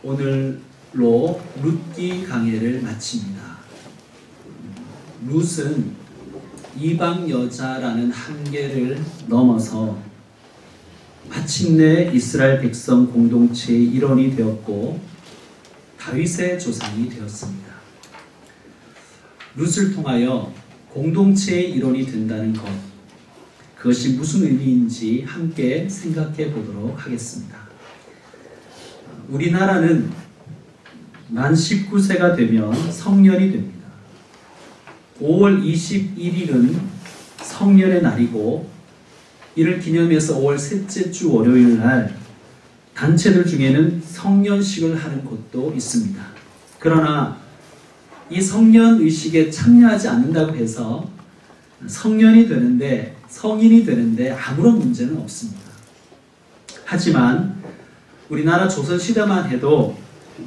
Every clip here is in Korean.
오늘로 룻기 강해를 마칩니다. 룻은 이방 여자라는 한계를 넘어서 마침내 이스라엘 백성 공동체의 일원이 되었고 다윗의 조상이 되었습니다. 룻을 통하여 공동체의 일원이 된다는 것, 그것이 무슨 의미인지 함께 생각해 보도록 하겠습니다. 우리나라는 만 19세가 되면 성년이 됩니다. 5월 21일은 성년의 날이고, 이를 기념해서 5월 셋째 주 월요일 날 단체들 중에는 성년식을 하는 곳도 있습니다. 그러나 이 성년 의식에 참여하지 않는다고 해서 성년이 되는데, 성인이 되는데 아무런 문제는 없습니다. 하지만 우리나라 조선시대만 해도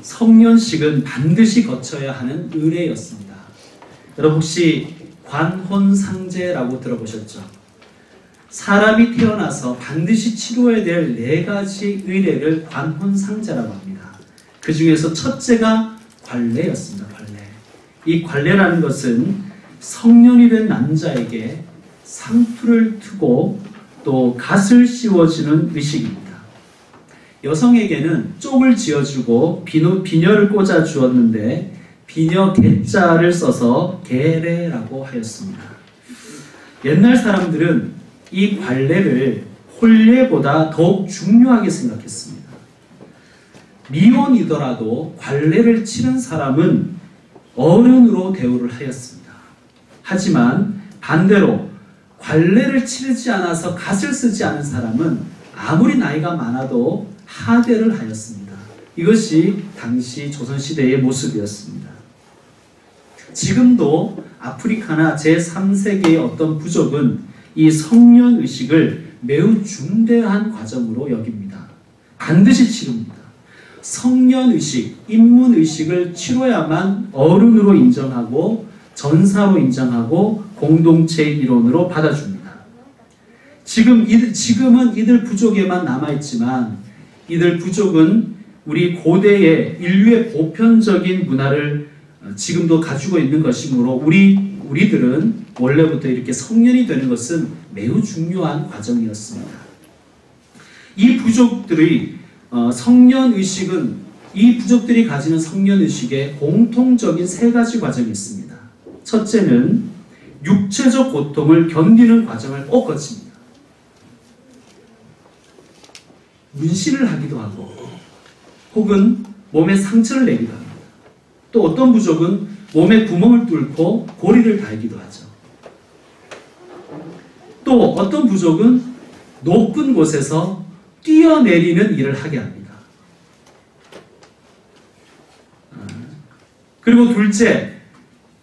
성년식은 반드시 거쳐야 하는 의례였습니다. 여러분 혹시 관혼상제라고 들어보셨죠? 사람이 태어나서 반드시 치루어야 될 4가지 의례를 관혼상제라고 합니다. 그 중에서 첫째가 관례였습니다. 관례. 이 관례라는 것은 성년이 된 남자에게 상투를 트고 또 갓을 씌워주는 의식입니다. 여성에게는 쪽을 지어주고 비녀를 꽂아주었는데 비녀 개자를 써서 계례라고 하였습니다. 옛날 사람들은 이 관례를 혼례보다 더욱 중요하게 생각했습니다. 미혼이더라도 관례를 치른 사람은 어른으로 대우를 하였습니다. 하지만 반대로 관례를 치르지 않아서 갓을 쓰지 않은 사람은 아무리 나이가 많아도 하대를 하였습니다. 이것이 당시 조선시대의 모습이었습니다. 지금도 아프리카나 제3세계의 어떤 부족은 이 성년의식을 매우 중대한 과정으로 여깁니다. 반드시 치릅니다. 성년의식, 인문의식을 치러야만 어른으로 인정하고 전사로 인정하고 공동체의 일원으로 받아줍니다. 지금은 이들 부족에만 남아있지만 이들 부족은 우리 고대의 인류의 보편적인 문화를 지금도 가지고 있는 것이므로 우리들은 원래부터 이렇게 성년이 되는 것은 매우 중요한 과정이었습니다. 이 부족들의 성년의식은 이 부족들이 가지는 성년의식에 공통적인 3가지 과정이 있습니다. 첫째는 육체적 고통을 견디는 과정을 꼭 거칩니다. 문신을 하기도 하고 혹은 몸에 상처를 내기도 합니다. 또 어떤 부족은 몸에 구멍을 뚫고 고리를 달기도 하죠. 또 어떤 부족은 높은 곳에서 뛰어내리는 일을 하게 합니다. 그리고 둘째,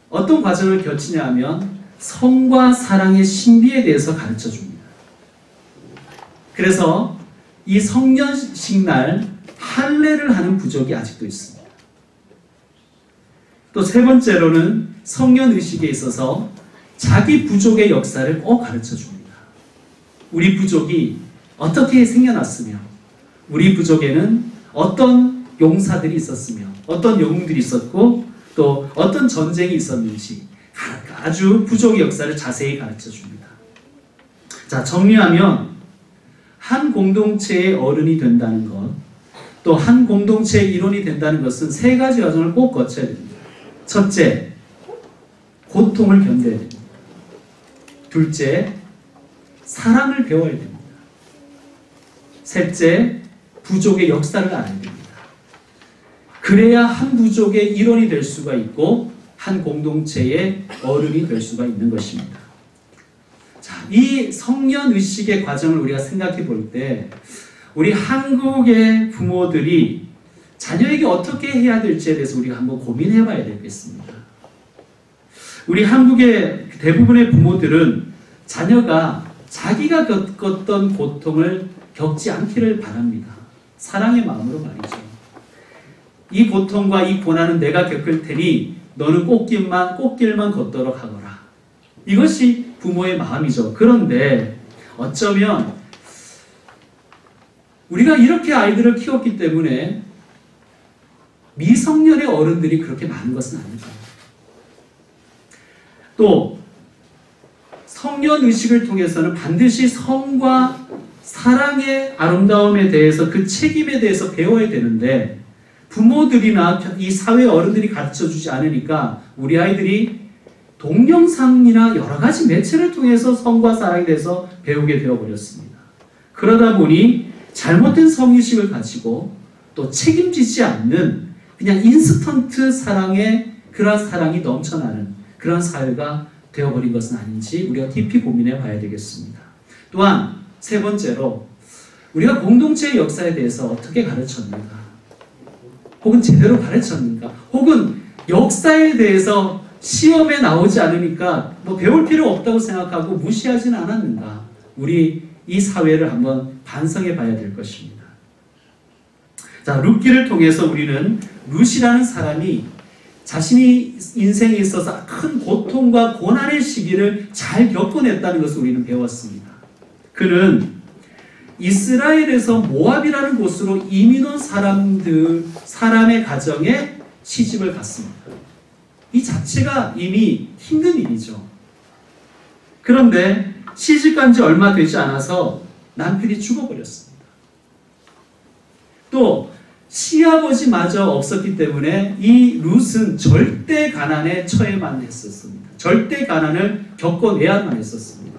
어떤 과정을 거치냐 하면 성과 사랑의 신비에 대해서 가르쳐 줍니다. 그래서 이 성년식 날 할례를 하는 부족이 아직도 있습니다. 또 3번째로는 성년의식에 있어서 자기 부족의 역사를 꼭 가르쳐 줍니다. 우리 부족이 어떻게 생겨났으며 우리 부족에는 어떤 용사들이 있었으며 어떤 영웅들이 있었고 또 어떤 전쟁이 있었는지 아주 부족의 역사를 자세히 가르쳐 줍니다. 자, 정리하면 한 공동체의 어른이 된다는 것, 또 한 공동체의 일원이 된다는 것은 3가지 과정을 꼭 거쳐야 됩니다. 첫째, 고통을 견뎌야 됩니다. 둘째, 사랑을 배워야 됩니다. 셋째, 부족의 역사를 알아야 됩니다. 그래야 한 부족의 일원이 될 수가 있고 한 공동체의 어른이 될 수가 있는 것입니다. 자, 이 성년의식의 과정을 우리가 생각해 볼 때 우리 한국의 부모들이 자녀에게 어떻게 해야 될지에 대해서 우리가 한번 고민해 봐야 되겠습니다. 우리 한국의 대부분의 부모들은 자녀가 자기가 겪었던 고통을 겪지 않기를 바랍니다. 사랑의 마음으로 말이죠. 이 고통과 이 고난은 내가 겪을 테니 너는 꽃길만 걷도록 하거라. 이것이 부모의 마음이죠. 그런데 어쩌면 우리가 이렇게 아이들을 키웠기 때문에 미성년의 어른들이 그렇게 많은 것은 아닙니다. 또 성년 의식을 통해서는 반드시 성과 사랑의 아름다움에 대해서 그 책임에 대해서 배워야 되는데 부모들이나 이 사회 어른들이 가르쳐주지 않으니까 우리 아이들이 동영상이나 여러 가지 매체를 통해서 성과 사랑에 대해서 배우게 되어버렸습니다. 그러다 보니 잘못된 성의식을 가지고 또 책임지지 않는 그냥 인스턴트 사랑에 그런 사랑이 넘쳐나는 그런 사회가 되어버린 것은 아닌지 우리가 깊이 고민해 봐야 되겠습니다. 또한 세 번째로 우리가 공동체의 역사에 대해서 어떻게 가르쳤는가, 혹은 제대로 가르쳤는가, 혹은 역사에 대해서 시험에 나오지 않으니까 뭐 배울 필요 없다고 생각하고 무시하지는 않았는가, 우리 이 사회를 한번 반성해 봐야 될 것입니다. 자, 룻기를 통해서 우리는 룻이라는 사람이 자신이 인생에 있어서 큰 고통과 고난의 시기를 잘 겪어냈다는 것을 우리는 배웠습니다. 그는 이스라엘에서 모압이라는 곳으로 이민 온 사람의 가정에 시집을 갔습니다. 이 자체가 이미 힘든 일이죠. 그런데 시집간 지 얼마 되지 않아서 남편이 죽어버렸습니다. 또 시아버지마저 없었기 때문에 이 룻은 절대 가난에 처해만 했었습니다. 절대 가난을 겪어내야만 했었습니다.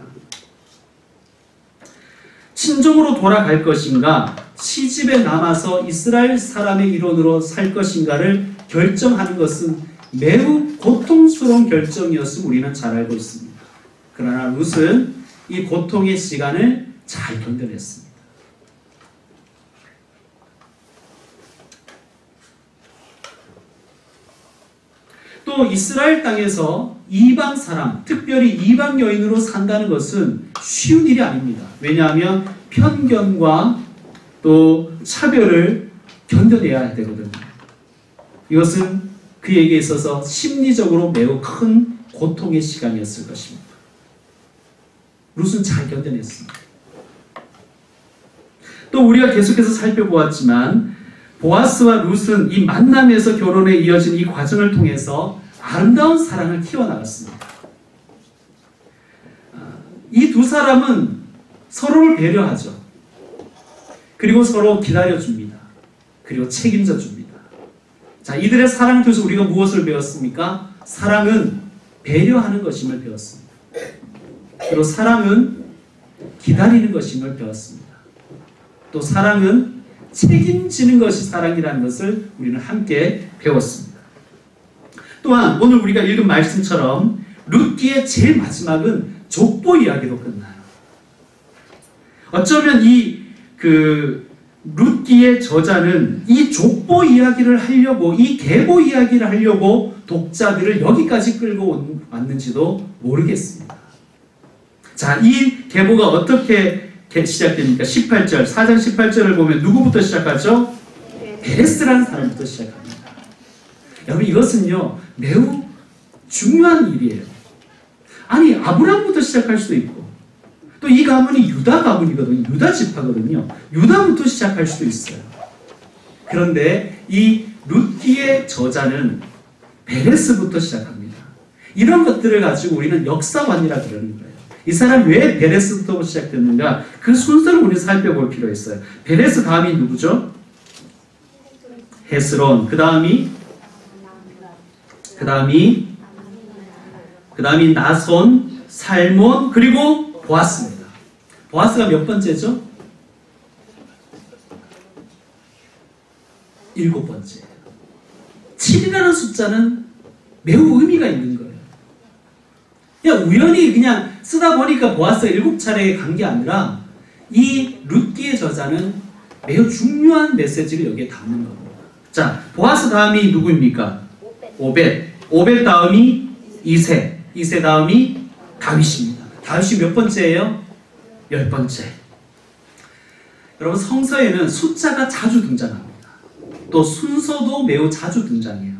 친정으로 돌아갈 것인가, 시집에 남아서 이스라엘 사람의 일원으로 살 것인가를 결정하는 것은 매우 고통스러운 결정이었음을 우리는 잘 알고 있습니다. 그러나 룻은 이 고통의 시간을 잘 견뎌냈습니다. 또 이스라엘 땅에서 이방 사람, 특별히 이방 여인으로 산다는 것은 쉬운 일이 아닙니다. 왜냐하면 편견과 또 차별을 견뎌내야 되거든요. 이것은 그에게 있어서 심리적으로 매우 큰 고통의 시간이었을 것입니다. 룻은 잘 견뎌냈습니다. 또 우리가 계속해서 살펴보았지만 보아스와 룻은 이 만남에서 결혼에 이어진 이 과정을 통해서 아름다운 사랑을 키워나갔습니다. 이 두 사람은 서로를 배려하죠. 그리고 서로 기다려줍니다. 그리고 책임져 줍니다. 자, 이들의 사랑을 통해서 우리가 무엇을 배웠습니까? 사랑은 배려하는 것임을 배웠습니다. 그리고 사랑은 기다리는 것임을 배웠습니다. 또 사랑은 책임지는 것이 사랑이라는 것을 우리는 함께 배웠습니다. 또한 오늘 우리가 읽은 말씀처럼 룻기의 제일 마지막은 족보 이야기로 끝나요. 어쩌면 룻기의 저자는 이 족보 이야기를 하려고, 이 계보 이야기를 하려고 독자들을 여기까지 끌고 왔는지도 모르겠습니다. 자, 이 계보가 어떻게 시작됩니까? 18절, 4장 18절을 보면 누구부터 시작하죠? 베레스라는 사람부터 시작합니다. 여러분, 이것은요 매우 중요한 일이에요. 아니, 아브라함부터 시작할 수도 있고, 또 이 가문이 유다 가문이거든요. 유다 지파거든요. 유다부터 시작할 수도 있어요. 그런데 이 룻기의 저자는 베레스부터 시작합니다. 이런 것들을 가지고 우리는 역사관이라 그러는 거예요. 이 사람 왜 베레스부터 시작됐는가? 그 순서를 우리는 살펴볼 필요가 있어요. 베레스 다음이 누구죠? 헤스론. 그 다음이 나손, 살몬, 그리고 보아스입니다. 보아스가 몇 번째죠? 7번째. 7이라는 숫자는 매우 의미가 있는 거예요. 그냥 우연히 그냥 쓰다 보니까 보아스가 7차례에 간 게 아니라 이 룻기의 저자는 매우 중요한 메시지를 여기에 담는 겁니다. 자, 보아스 다음이 누구입니까? 오벳 다음이 이세 다음이 다윗입니다. 다윗이 몇 번째예요? 10번째. 여러분, 성서에는 숫자가 자주 등장합니다. 또 순서도 매우 자주 등장해요.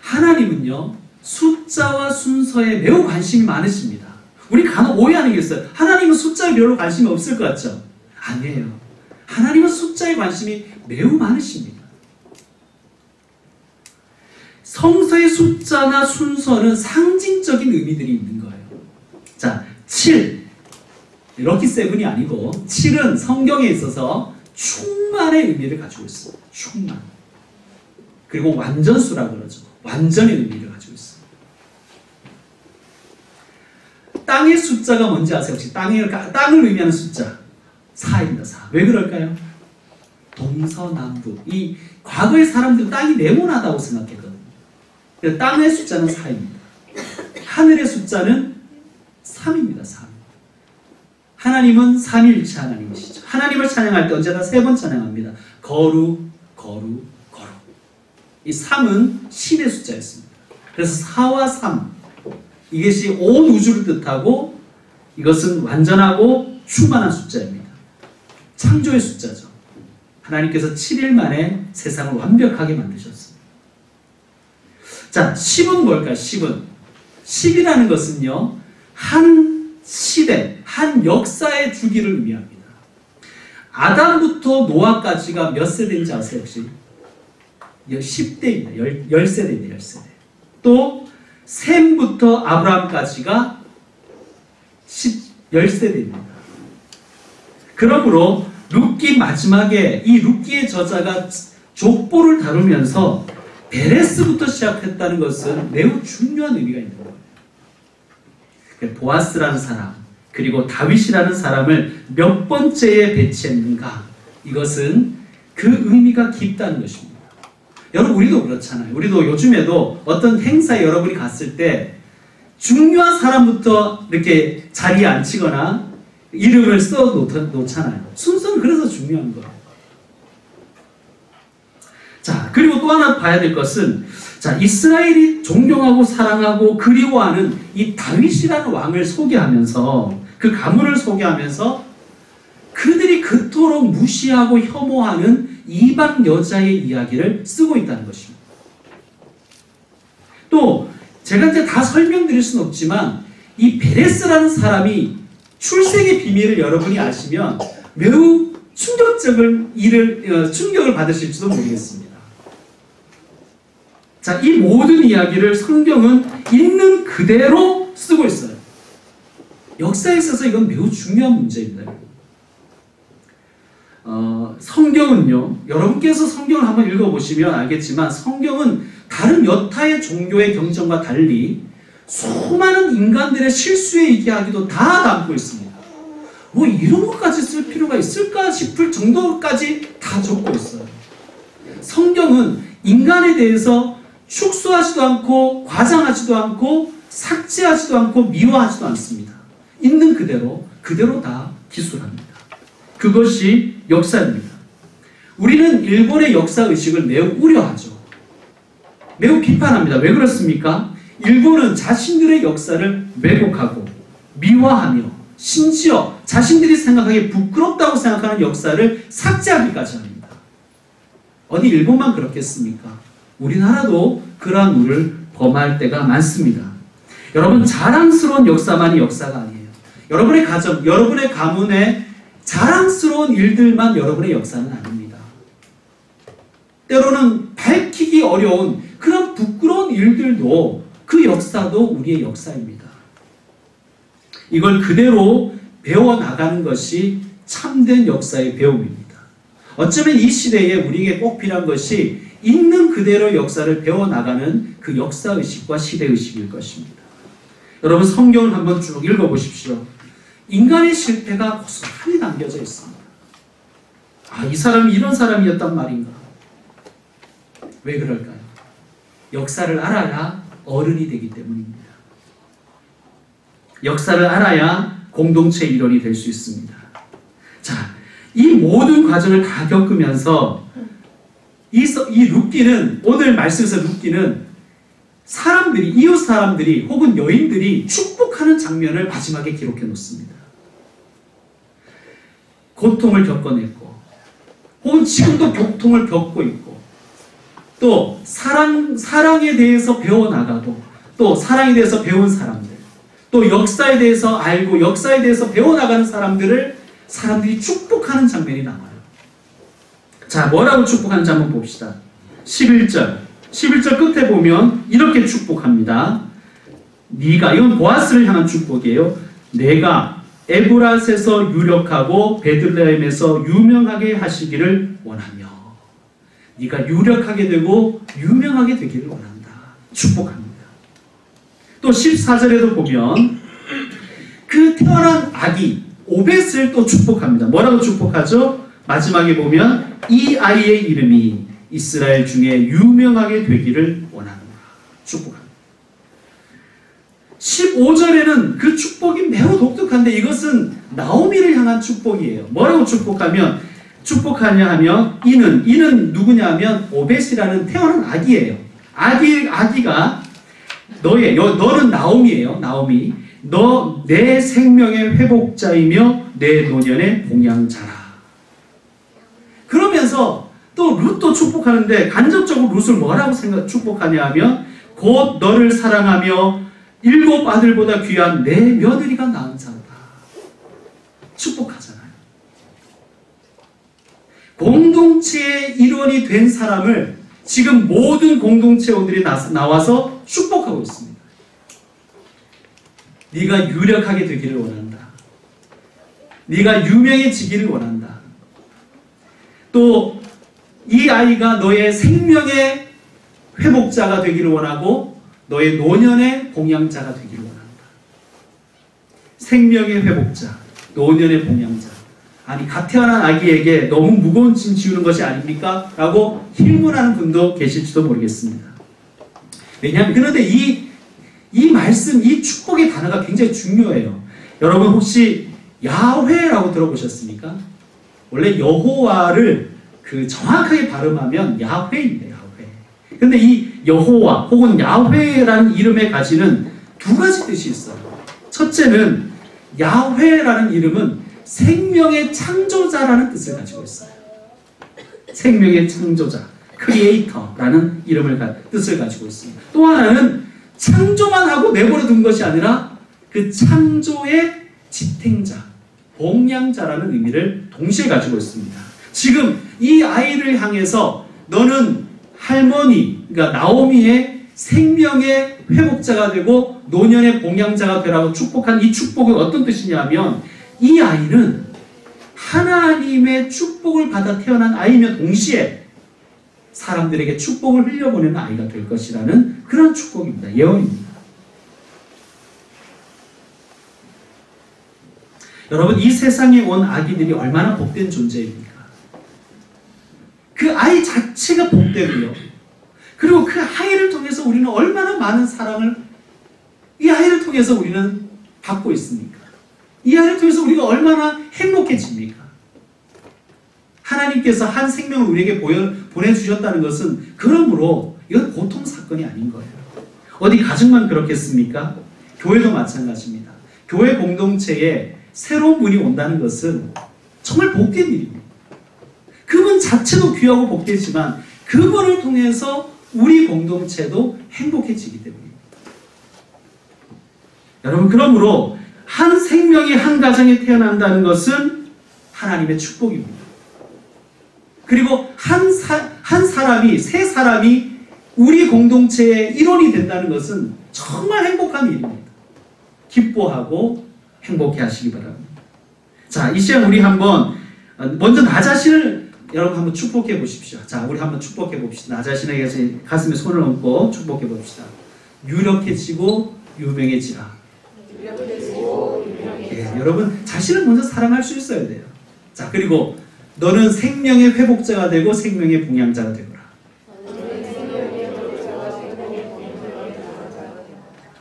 하나님은요 숫자와 순서에 매우 관심이 많으십니다. 우리 간혹 오해하는 게 있어요. 하나님은 숫자에 별로 관심이 없을 것 같죠? 아니에요. 하나님은 숫자에 관심이 매우 많으십니다. 성서의 숫자나 순서는 상징적인 의미들이 있는 거예요. 자, 7. 럭키 세븐이 아니고 7은 성경에 있어서 충만의 의미를 가지고 있어요. 충만. 그리고 완전수라고 그러죠. 완전의 의미를 가지고 있어요. 땅의 숫자가 뭔지 아세요? 혹시 땅을 의미하는 숫자 4입니다. 4. 왜 그럴까요? 동서남북. 이 과거의 사람들은 땅이 네모나다고 생각했거든요. 그래서 땅의 숫자는 4입니다. 하늘의 숫자는 3입니다. 3. 하나님은 삼위일체 하나님이시죠. 하나님을 찬양할 때 언제나 3번 찬양합니다. 거룩, 거룩, 거룩. 이 3은 신의 숫자였습니다. 그래서 4와 3. 이것이 온 우주를 뜻하고 이것은 완전하고 충만한 숫자입니다. 창조의 숫자죠. 하나님께서 7일 만에 세상을 완벽하게 만드셨습니다. 자, 10은 뭘까요? 10은. 10이라는 것은요, 한 시대, 한 역사의 주기를 의미합니다. 아담부터 노아까지가 몇 세대인지 아세요, 혹시? 10대입니다. 10세대입니다. 10세대. 또 셈부터 아브라함까지가 10세대입니다. 그러므로 룻기 마지막에 이 룻기의 저자가 족보를 다루면서 베레스부터 시작했다는 것은 매우 중요한 의미가 있는 거예요. 보아스라는 사람, 그리고 다윗이라는 사람을 몇 번째에 배치했는가, 이것은 그 의미가 깊다는 것입니다. 여러분, 우리도 그렇잖아요. 우리도 요즘에도 어떤 행사에 여러분이 갔을 때 중요한 사람부터 이렇게 자리에 앉히거나 이름을 써 놓잖아요. 순서는 그래서 중요한 거예요. 자, 그리고 또 하나 봐야 될 것은, 자, 이스라엘이 존경하고 사랑하고 그리워하는 이 다윗이라는 왕을 소개하면서, 그 가문을 소개하면서 그들이 그토록 무시하고 혐오하는 이방 여자의 이야기를 쓰고 있다는 것입니다. 또 제가 이제 다 설명드릴 수는 없지만 이 베레스라는 사람이 출생의 비밀을 여러분이 아시면 매우 충격을 받으실지도 모르겠습니다. 자, 이 모든 이야기를 성경은 있는 그대로 쓰고 있어요. 역사에 있어서 이건 매우 중요한 문제입니다. 성경은요, 여러분께서 성경을 한번 읽어보시면 알겠지만 성경은 다른 여타의 종교의 경전과 달리 수많은 인간들의 실수의 이야기도 다 담고 있습니다. 뭐 이런 것까지 쓸 필요가 있을까 싶을 정도까지 다 적고 있어요. 성경은 인간에 대해서 축소하지도 않고 과장하지도 않고 삭제하지도 않고 미화하지도 않습니다. 있는 그대로 다 기술합니다. 그것이 역사입니다. 우리는 일본의 역사의식을 매우 우려하죠. 매우 비판합니다. 왜 그렇습니까? 일본은 자신들의 역사를 왜곡하고 미화하며 심지어 자신들이 생각하기에 부끄럽다고 생각하는 역사를 삭제하기까지 합니다. 어디 일본만 그렇겠습니까? 우리나라도 그러한 우를 범할 때가 많습니다. 여러분, 자랑스러운 역사만이 역사가 아니에요. 여러분의 가정, 여러분의 가문에 자랑스러운 일들만 여러분의 역사는 아닙니다. 때로는 밝히기 어려운 그런 부끄러운 일들도 그 역사도 우리의 역사입니다. 이걸 그대로 배워나가는 것이 참된 역사의 배움입니다. 어쩌면 이 시대에 우리에게 꼭 필요한 것이 있는 그대로 역사를 배워나가는 그 역사의식과 시대의식일 것입니다. 여러분, 성경을 한번 쭉 읽어보십시오. 인간의 실패가 고스란히 남겨져 있습니다. 아, 이 사람이 이런 사람이었단 말인가? 왜 그럴까요? 역사를 알아야 어른이 되기 때문입니다. 역사를 알아야 공동체 일원이 될 수 있습니다. 자, 이 모든 과정을 다 겪으면서 이 룻기는, 오늘 말씀에서 룻기는 사람들이, 이웃 사람들이 혹은 여인들이 축복하는 장면을 마지막에 기록해 놓습니다. 고통을 겪어냈고, 혹은 지금도 고통을 겪고 있고, 또 사랑에 대해서 배워나가고, 또 사랑에 대해서 배운 사람들, 또 역사에 대해서 알고 역사에 대해서 배워나가는 사람들이 축복하는 장면이 나와요. 자, 뭐라고 축복하는지 한번 봅시다. 11절. 11절 끝에 보면 이렇게 축복합니다. 네가, 이건 보아스를 향한 축복이에요. 내가 에브랏에서 유력하고 베들레헴에서 유명하게 하시기를 원하며. 네가 유력하게 되고 유명하게 되기를 원한다. 축복합니다. 또 14절에도 보면 그 태어난 아기 오벳을 또 축복합니다. 뭐라고 축복하죠? 마지막에 보면 이 아이의 이름이 이스라엘 중에 유명하게 되기를 원하노라. 축복합니다. 15절에는 그 축복이 매우 독특한데 이것은 나오미를 향한 축복이에요. 뭐라고 축복하냐 하면 이는 누구냐 하면 오벳이라는 태어난 아기예요. 아기가 너는 나오미예요. 나오미. 너 내 생명의 회복자이며 내 노년의 봉양자라. 그러면서 또 룻도 축복하는데 간접적으로 룻을 뭐라고 축복하냐 하면 곧 너를 사랑하며 7 아들보다 귀한 내 며느리가 낳은 자로다. 축복하잖아요. 공동체의 일원이 된 사람을 지금 모든 공동체원들이 나와서 축복하고 있습니다. 네가 유력하게 되기를 원한다. 네가 유명해지기를 원한다. 또 이 아이가 너의 생명의 회복자가 되기를 원하고 너의 노년의 봉양자가 되기를 원한다. 생명의 회복자, 노년의 봉양자. 아니 갓 태어난 아기에게 너무 무거운 짐 지우는 것이 아닙니까? 라고 힐문하는 분도 계실지도 모르겠습니다. 왜냐하면 그런데 이 말씀, 이 축복의 단어가 굉장히 중요해요. 여러분 혹시 야훼라고 들어보셨습니까? 원래 여호와를 정확하게 발음하면 야훼입니다. 야훼. 근데 이 여호와 혹은 야훼라는 이름에 가지는 두 가지 뜻이 있어요. 첫째는 야훼라는 이름은 생명의 창조자라는 뜻을 가지고 있어요. 생명의 창조자, 크리에이터라는 뜻을 가지고 있습니다. 또 하나는 창조만 하고 내버려 둔 것이 아니라 그 창조의 지탱자, 봉양자라는 의미를 동시에 가지고 있습니다. 지금 이 아이를 향해서 너는 할머니, 그러니까 나오미의 생명의 회복자가 되고 노년의 봉양자가 되라고 축복한 이 축복은 어떤 뜻이냐면 이 아이는 하나님의 축복을 받아 태어난 아이며 동시에 사람들에게 축복을 흘려보내는 아이가 될 것이라는 그런 축복입니다. 예언입니다. 여러분 이 세상에 온 아기들이 얼마나 복된 존재입니까? 그 아이 자체가 복되고요. 그리고 그 아이를 통해서 우리는 얼마나 많은 사랑을 이 아이를 통해서 우리는 받고 있습니까? 이 아이를 통해서 우리가 얼마나 행복해집니까? 하나님께서 한 생명을 우리에게 보내주셨다는 것은 그러므로 이건 고통 사건이 아닌 거예요. 어디 가정만 그렇겠습니까? 교회도 마찬가지입니다. 교회 공동체에 새로운 분이 온다는 것은 정말 복된 일입니다. 그분 자체도 귀하고 복되지만 그분을 통해서 우리 공동체도 행복해지기 때문입니다. 여러분 그러므로 한 생명이 한 가정에 태어난다는 것은 하나님의 축복입니다. 그리고 세 사람이 우리 공동체의 일원이 된다는 것은 정말 행복한 일입니다. 기뻐하고 행복해 하시기 바랍니다. 자, 이 시간 우리 한번 먼저 나 자신을 여러분 한번 축복해 보십시오. 자, 우리 한번 축복해 봅시다. 나 자신에게 가슴에 손을 얹고 축복해 봅시다. 유력해지고 유명해지라. 여러분 자신을 먼저 사랑할 수 있어야 돼요. 자, 그리고 너는 생명의 회복자가 되고 생명의 봉양자가 되거라.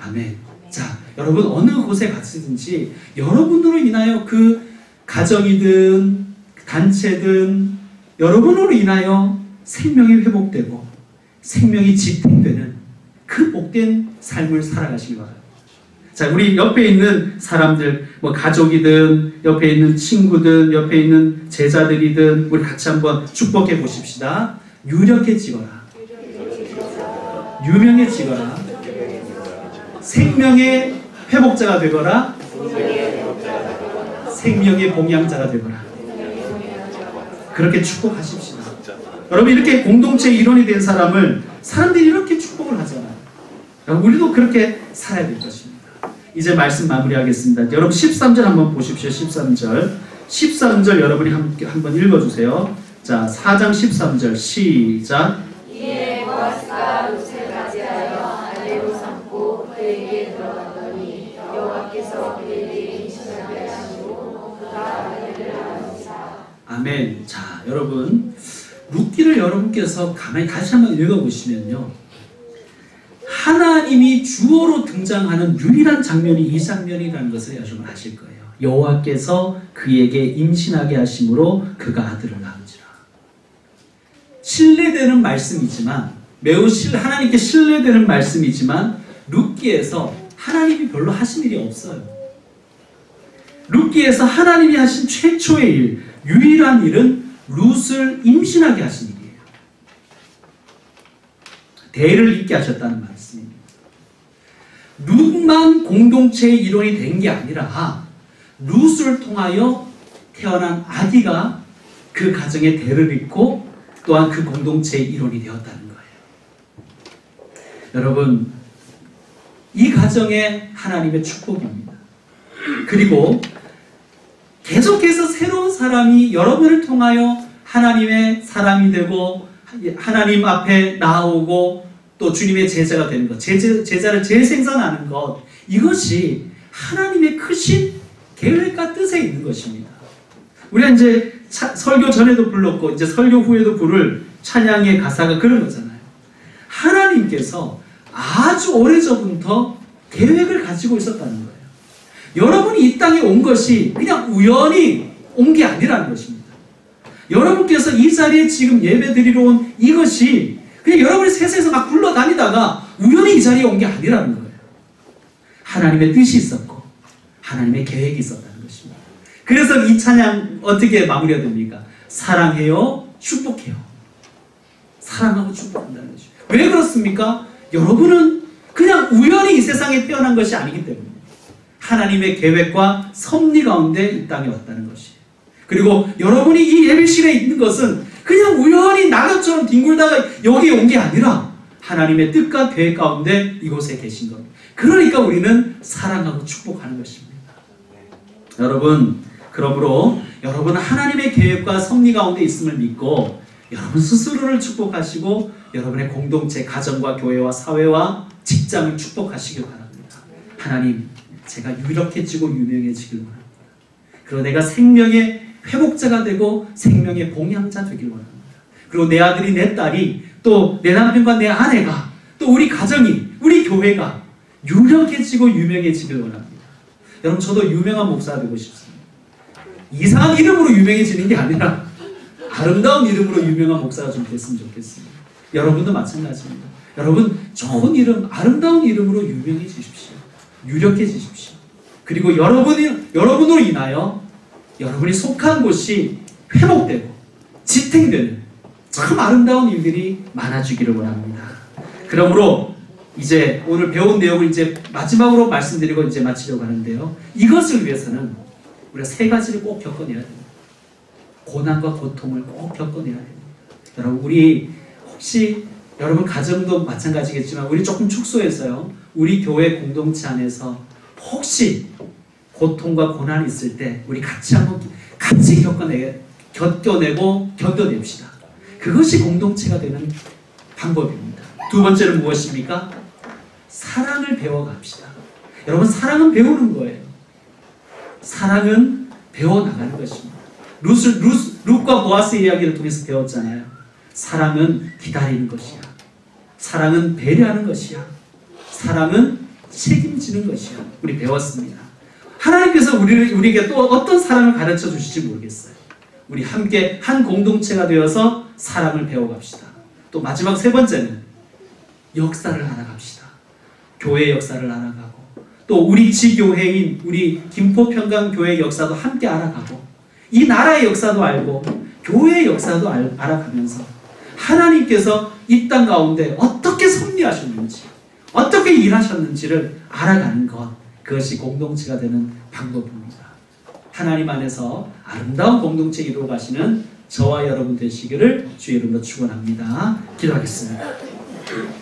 아멘. 자, 여러분 어느 곳에 가시든지 여러분으로 인하여 그 가정이든 단체든 여러분으로 인하여 생명이 회복되고 생명이 지탱되는 그 복된 삶을 살아가시기 바랍니다. 자, 우리 옆에 있는 사람들, 가족이든 옆에 있는 친구든 옆에 있는 제자들이든 우리 같이 한번 축복해 보십시다. 유력해지거라. 유명해지거라. 생명의 회복자가 되거라. 생명의 봉양자가 되거라. 그렇게 축복하십시다. 여러분 이렇게 공동체의 일원이 된 사람을 사람들이 이렇게 축복을 하잖아요. 우리도 그렇게 살아야 될 것입니다. 이제 말씀 마무리하겠습니다. 여러분 13절 한번 보십시오. 13절 여러분이 한번 읽어주세요. 자, 4장 13절 시작. 이에 보아스가 룻을 맞이하여 아내로 삼고 그에게 들어가더니 여호와께서 그에게 임신하게 하시고 그가 아내를 낳으시라. 아멘. 자, 여러분 룻기를 여러분께서 가만히 다시 한번 읽어보시면요, 하나님이 주어로 등장하는 유일한 장면이 이 장면이라는 것을 여러분 아실 거예요. 여호와께서 그에게 임신하게 하심으로 그가 아들을 낳은지라. 신뢰되는 말씀이지만, 매우 하나님께 신뢰되는 말씀이지만 룻기에서 하나님이 별로 하신 일이 없어요. 룻기에서 하나님이 하신 최초의 일, 유일한 일은 룻을 임신하게 하신 일이에요. 대를 잇게 하셨다는 말씀입니다. 룻만 공동체의 일원이 된 게 아니라 룻을 통하여 태어난 아기가 그 가정의 대를 잇고 또한 그 공동체의 일원이 되었다는 거예요. 여러분, 이 가정에 하나님의 축복입니다. 그리고 계속해서 새로운 사람이 여러분을 통하여 하나님의 사람이 되고 하나님 앞에 나오고 또 주님의 제자가 되는 것, 제자를 재생산하는 것, 이것이 하나님의 크신 계획과 뜻에 있는 것입니다. 우리가 이제 설교 전에도 불렀고 이제 설교 후에도 부를 찬양의 가사가 그런 거잖아요. 하나님께서 아주 오래전부터 계획을 가지고 있었다는 거예요. 여러분이 이 땅에 온 것이 그냥 우연히 온 게 아니라는 것입니다. 여러분께서 이 자리에 지금 예배 드리러 온 이것이 그냥 여러분이 세상에서 막 굴러다니다가 우연히 이 자리에 온 게 아니라는 거예요. 하나님의 뜻이 있었고 하나님의 계획이 있었다는 것입니다. 그래서 이 찬양 어떻게 마무리가 됩니까? 사랑해요, 축복해요. 사랑하고 축복한다는 것이죠. 왜 그렇습니까? 여러분은 그냥 우연히 이 세상에 태어난 것이 아니기 때문에 하나님의 계획과 섭리 가운데 이 땅에 왔다는 것이에요. 그리고 여러분이 이 예배실에 있는 것은 그냥 우연히 낙엽처럼 뒹굴다가 여기 온 게 아니라 하나님의 뜻과 계획 가운데 이곳에 계신 겁니다. 그러니까 우리는 사랑하고 축복하는 것입니다. 여러분, 그러므로 여러분은 하나님의 계획과 섭리 가운데 있음을 믿고 여러분 스스로를 축복하시고 여러분의 공동체, 가정과 교회와 사회와 직장을 축복하시길 바랍니다. 하나님, 제가 유력해지고 유명해지길 원합니다. 그리고 내가 생명의 회복자가 되고 생명의 봉양자 되길 원합니다. 그리고 내 아들이, 내 딸이, 또 내 남편과 내 아내가, 또 우리 가정이, 우리 교회가 유력해지고 유명해지길 원합니다. 여러분, 저도 유명한 목사가 되고 싶습니다. 이상한 이름으로 유명해지는 게 아니라 아름다운 이름으로 유명한 목사가 좀 됐으면 좋겠습니다. 여러분도 마찬가지입니다. 여러분, 좋은 이름, 아름다운 이름으로 유명해지십시오. 유력해지십시오. 그리고 여러분으로 인하여 여러분이 속한 곳이 회복되고 지탱되는 참 아름다운 일들이 많아지기를 원합니다. 그러므로 이제 오늘 배운 내용을 이제 마지막으로 말씀드리고 이제 마치려고 하는데요. 이것을 위해서는 우리가 세 가지를 꼭 겪어내야 됩니다. 고난과 고통을 꼭 겪어내야 됩니다. 여러분, 우리 혹시 여러분 가정도 마찬가지겠지만 우리 조금 축소해서요, 우리 교회 공동체 안에서 혹시 고통과 고난이 있을 때 우리 같이 한번 같이 겪어내고 견뎌냅시다. 그것이 공동체가 되는 방법입니다. 두 번째는 무엇입니까? 사랑을 배워갑시다. 여러분, 사랑은 배우는 거예요. 사랑은 배워나가는 것입니다. 룻과 보아스의 이야기를 통해서 배웠잖아요. 사랑은 기다리는 것이야. 사랑은 배려하는 것이야. 사랑은 책임지는 것이야. 우리 배웠습니다. 하나님께서 우리에게 또 어떤 사랑을 가르쳐 주실지 모르겠어요. 우리 함께 한 공동체가 되어서 사랑을 배워갑시다. 또 마지막 세 번째는 역사를 알아갑시다. 교회의 역사를 알아가고 또 우리 지교회인 우리 김포평강교회의 역사도 함께 알아가고 이 나라의 역사도 알고 교회의 역사도 알아가면서 하나님께서 이 땅 가운데 어떻게 섭리하셨는지 어떻게 일하셨는지를 알아가는 것, 그것이 공동체가 되는 방법입니다. 하나님 안에서 아름다운 공동체 이루어 가시는 저와 여러분 되시기를 주의 이름으로 축원합니다. 기도하겠습니다. 있습니다.